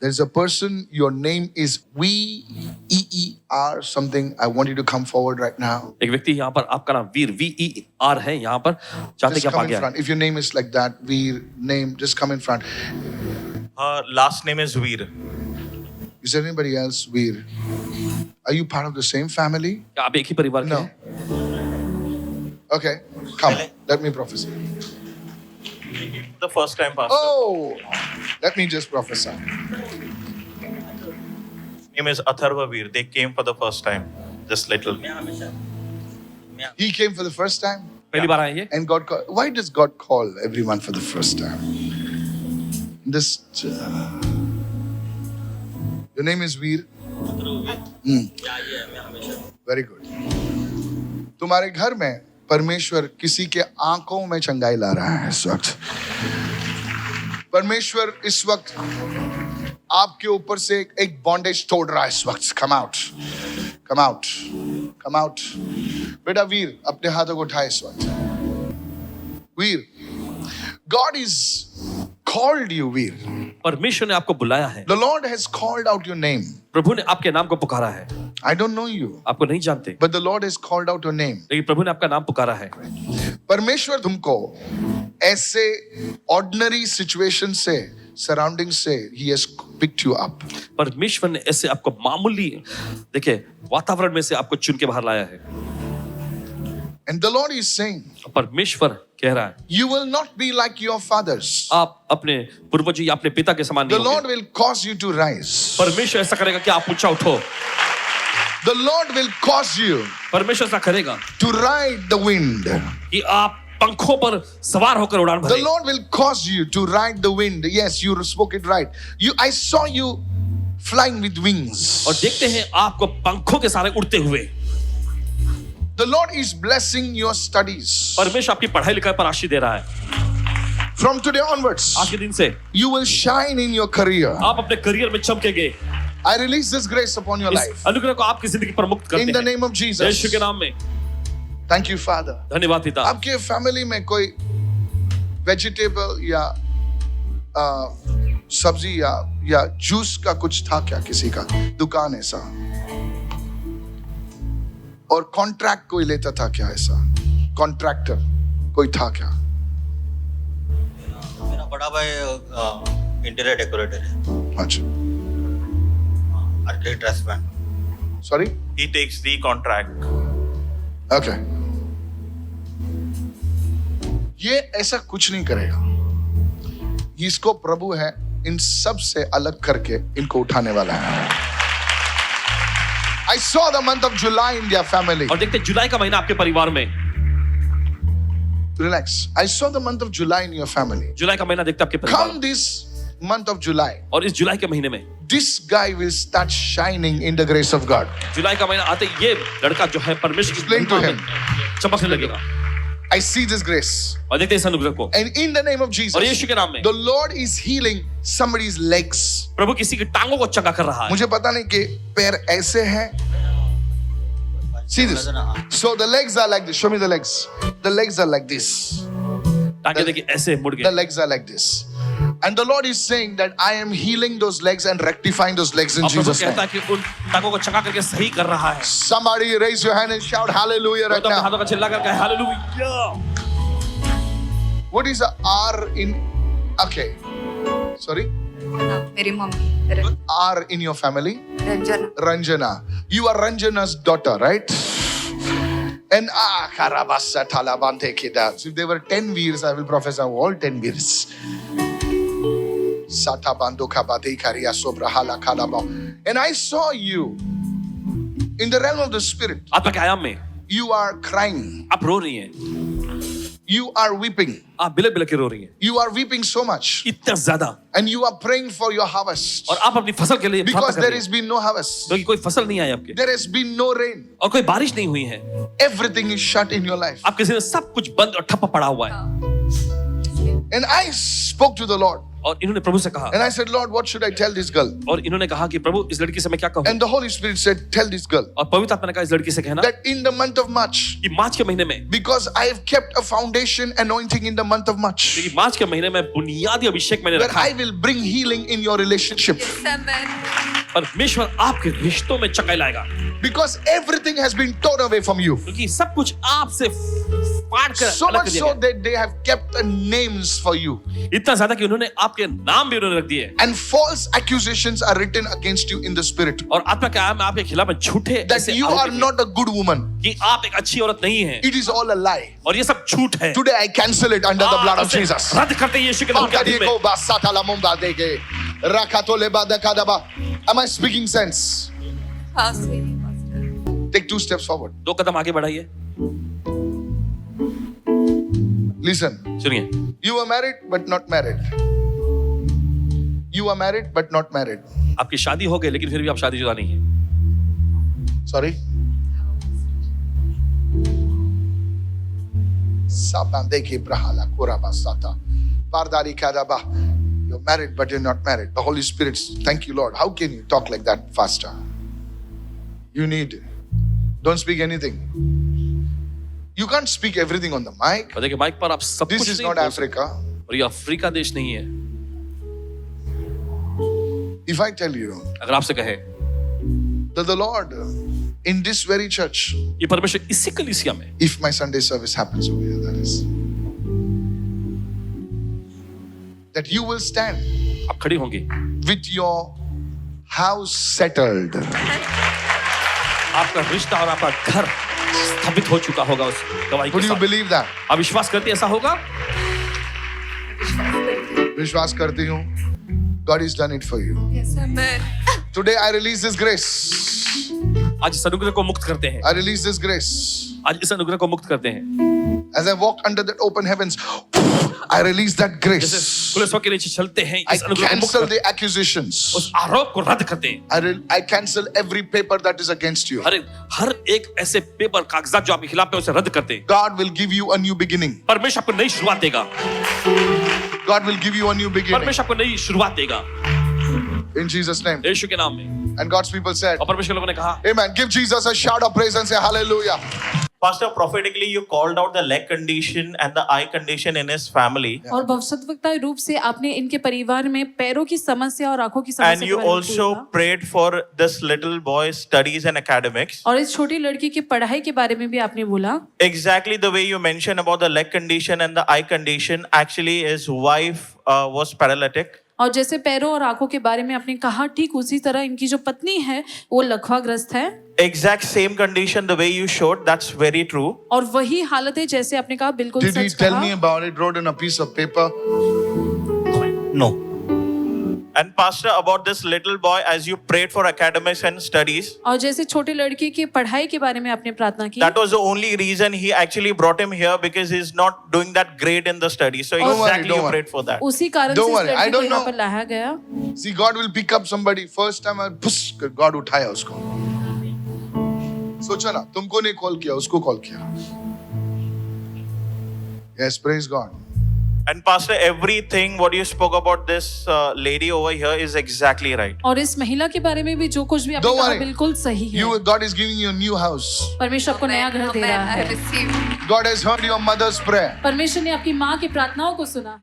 There's a person, your name is VEER something. I want you to come forward right now. एक व्यक्ति यहाँ पर, आपका नाम वीर VER है, यहाँ पर चाहते Just क्या come पा in गया? front. If your name is like that, Veer name, just come in front. Last name is Veer. Is there anybody else, Veer? Are you part of the same family? क्या आप एक ही परिवार के No. हैं? Okay, come. Let me prophesy. The first time pastor. Oh, let me just prophesy. Name is Atharva Veer. They came for the first time. Just little. He came for the first time, पहली बार आए ये? and God called. Why does God call everyone for the first time? This. Your name is Veer. Very good. तुम्हारे घर में परमेश्वर किसी के आंखों में चंगाई ला रहा है इस वक्त. परमेश्वर इस वक्त आपके ऊपर से एक बॉन्डेज तोड़ रहा है इस वक्त. Come out, come out, come out. बेटा वीर, अपने हाथों को उठाए इस वक्त. वीर, God is called you, Veer. परमेश्वर ने आपको बुलाया है. The Lord has called out your name. प्रभु ने आपके नाम को पुकारा है. I don't know you, आपको नहीं जानते, but the Lord has called out your name. लेकिन प्रभु ने आपका नाम पुकारा है. परमेश्वर तुमको ऐसे ordinary situation से, surrounding से, He has picked you up. परमेश्वर ने ऐसे आपको मामूली, देखिए, वातावरण में से आपको चुन के बाहर लाया है. And the Lord is saying, परमेश्वर कह रहा है, you will not be like your fathers. आप अपने पूर्वजों या अपने पिता के समान The नहीं Lord होंगे. will cause you to rise. परमेश्वर ऐसा करेगा कि आप ऊंचा उठो. The Lord will cause you परमेश्वर ऐसा करेगा to ride the wind. कि आप पंखों पर सवार होकर उड़ान The भरें. Lord will cause you to ride the wind. Yes, you spoke it right. I saw you flying with wings. और देखते हैं आपको पंखों के सारे उड़ते हुए. The Lord is blessing your studies. परमेश्वर आपकी पढ़ाई लिखाई पर आशीष दे रहा है. From today onwards, आज के दिन से you will shine in your career. आप अपने करियर में चमकेंगे. I release this grace upon your इस life. अनुग्रह को आपकी जिंदगी पर मुक्त करते In the हैं. name of Yeshu Jesus. के नाम में. Thank you, Father. धन्यवाद पिता. आपके फैमिली में कोई वेजिटेबल या सब्जी या जूस का कुछ था क्या? किसी का दुकान ऐसा? और कॉन्ट्रैक्ट कोई लेता था क्या ऐसा? कॉन्ट्रैक्टर कोई था क्या? मेरा बड़ा भाई इंटीरियर डेकोरेटर है. अच्छा. Architect draughtsman. Sorry? He takes the contract. Okay. ये ऐसा कुछ नहीं करेगा. इसको प्रभु है इन सब से अलग करके इनको उठाने वाला है. I saw the month of July in their family. और देखते जुलाई का महीना आपके परिवार में. Relax. I saw the month of July in your family. जुलाई का महीना देखते आपके परिवार Come में. this month of July, और इस जुलाई के महीने में, this guy will start shining in the grace of God. जुलाई का महीना आते ये लड़का जो है परमेश्वर की Explain to महिमा him. में चमकने लगेगा. I see this grace. और देखते इस अनुग्रह को. And in the name of और Jesus, यीशु के नाम में the Lord is healing somebody's legs. प्रभु किसी की टांगों को चंगा कर रहा है. मुझे पता नहीं कि पैर ऐसे हैं. See this. So the legs are like this. Show me the legs. The legs are like this. टांगे देखिए ऐसे मुड़ The गए. legs are like this. And the Lord is saying that I am healing those legs and rectifying those legs in और प्रभु Jesus' कहता name. है कि उन टांगों को चंगा करके सही कर रहा है. Somebody raise your hand and shout hallelujah तो right अपने now. हाथों का चिल्ला करके hallelujah. What is a R in? Okay. Sorry? मेरी mummy R in your family? Ranjana. Ranjana. You are Ranjana's daughter, right? And Karabasa Talabante Kida. So if there were 10 Veers, I will prophesy all 10 Veers. Satabando Kabate Karia Sobrahala Kalaba. And I saw you in the realm of the spirit. आत्मा के आयाम में You are crying. आप रो रही हैं. You are weeping. आप बिलक बिलक के रो रही हैं. You are weeping so much. इतना ज्यादा. And you are praying for your harvest. और आप अपनी फसल के लिए प्रार्थना Because कर there रही has हैं. been no harvest. क्योंकि कोई फसल नहीं आई आपके. There has been no rain. और कोई बारिश नहीं हुई है. Everything is shut in your life. आपके जिंदगी में सब कुछ बंद और ठप्पा पड़ा हुआ है. And I spoke to the Lord. और इन्होंने प्रभु से कहा, And I said, Lord, what should I tell this girl? और इन्होंने कहा कि प्रभु इस लड़की से मैं क्या कहूँ? And the Holy Spirit said, tell this girl और पवित्र आत्मा ने कहा इस लड़की से कहना that in the month of March, कि मार्च के महीने में, because I have kept a foundation anointing in the month of March, कि मार्च के महीने में बुनियादी अभिषेक मैंने where रखा I will bring healing in your relationship. Yes, amen. परमेश्वर आपके रिश्तों में चकाई लाएगा, Because everything has been torn away from you. क्योंकि सब कुछ आपसे फाड़ कर So अलग much कर दिया so गया। that they have kept the names for you. इतना ज्यादा कि उन्होंने आपके नाम भी उन्होंने रख दिए And false accusations are written against you in the spirit. और आत्मा क्या है, मैं आपके खिलाफ झूठे That ऐसे you आरोप are किए not a good woman. कि आप एक अच्छी औरत नहीं हैं It is all a lie. और ये सब झूठ है। Today I cancel it under the blood of उसे Jesus. रद्द करते हैं यीशु के नाम के अधीन में। Am I speaking sense? हाँ, सही है, pastor. Take 2 steps forward. 2 कदम आगे बढ़ाइए। Listen. सुनिए, You are married but not married. You are married but not married. आपकी शादी हो गई लेकिन फिर भी आप शादीशुदा नहीं है। Sorry? Sapandeke brahala koraba sata. Pardari kadaba. You're married but you're not married. The Holy Spirit, thank you, Lord. How can you talk like that faster? You need. Don't speak anything. You can't speak everything on the mic. और देखिए mic पर आप सब This कुछ is नहीं not बोल Africa. सकते। और ये अफ्रीका देश नहीं है। If I tell you अगर आपसे कहे that the Lord in this very church, ये परमेश्वर इसी कलीसिया में, if my Sunday service happens over here, that is, that you will stand आप खड़ी होंगी, with your house settled. आपका रिश्ता और आपका घर स्थापित हो चुका होगा उस गवाही के Would you साथ। believe that? आप विश्वास करते हैं ऐसा होगा? विश्वास करती हूँ. God has done it for you. Yes, amen. Today I release this grace. आज इस अनुग्रह को मुक्त करते हैं। I release this grace. आज इस अनुग्रह को मुक्त करते हैं। As I walk under that open heavens, I release that जैसे grace. खुले स्वर्ग के नीचे चलते हैं, I इस अनुग्रह को मुक्त cancel करते the accusations. हैं। उस आरोप को रद्द करते हैं। I cancel every paper that is against you. हर एक ऐसे पेपर कागजात जो आपके खिलाफ है उसे रद्द करते हैं। God will give you a new beginning. परमेश्वर आपको नई शुरुआत देगा। God will give you a new beginning. परमेश्वर आपको नई शुरुआत देगा। In Jesus' name. यीशु के नाम में। And God's people said, और परमेश्वर के लोगों ने कहा, Amen. Give Jesus a shout of praise and say hallelujah. Pastor, prophetically, you called out the leg condition and the eye condition in his family. और भविष्यवक्ता रूप से आपने इनके परिवार में पैरों की समस्या और आंखों की समस्या And के you बारे में also बोला। prayed for this little boy's studies and academics. और इस छोटी लड़की की पढ़ाई के बारे में भी आपने बोला। Exactly the way you mentioned about the leg condition and the eye condition, actually his wife was paralytic. और जैसे पैरों और आंखों के बारे में आपने कहा, ठीक उसी तरह इनकी जो पत्नी है वो लकवाग्रस्त है। Exact same condition the way you showed, that's very true. और वही हालत है जैसे आपने कहा, बिल्कुल Did he such tell me कहा। about it? Wrote on a piece of paper. No. And Pastor, about this little boy, as you prayed for academics and studies, और जैसे छोटे लड़के की पढ़ाई के बारे में आपने प्रार्थना की, that was the only reason he actually brought him here, because he's not doing that great in the studies. So Don't worry, exactly don't you worry. prayed for that. उसी कारण Don't से इस worry, I लड़के को don't यहाँ know. पर लाया गया। See, God will pick up somebody. First time I push, God उठाया उसको. सोचा ना, तुमको नहीं कॉल किया, उसको कॉल किया. Yes, praise God. And Pastor, everything what you spoke about this lady over here is exactly right. और इस महिला के बारे में भी जो कुछ भी आपने Don't कहा worry. बिल्कुल सही है। God is giving you a new house. परमेश्वर आपको नया घर दे Amen. रहा I है। receive. God has heard your mother's prayer. परमेश्वर ने आपकी माँ की प्रार्थनाओं को सुना।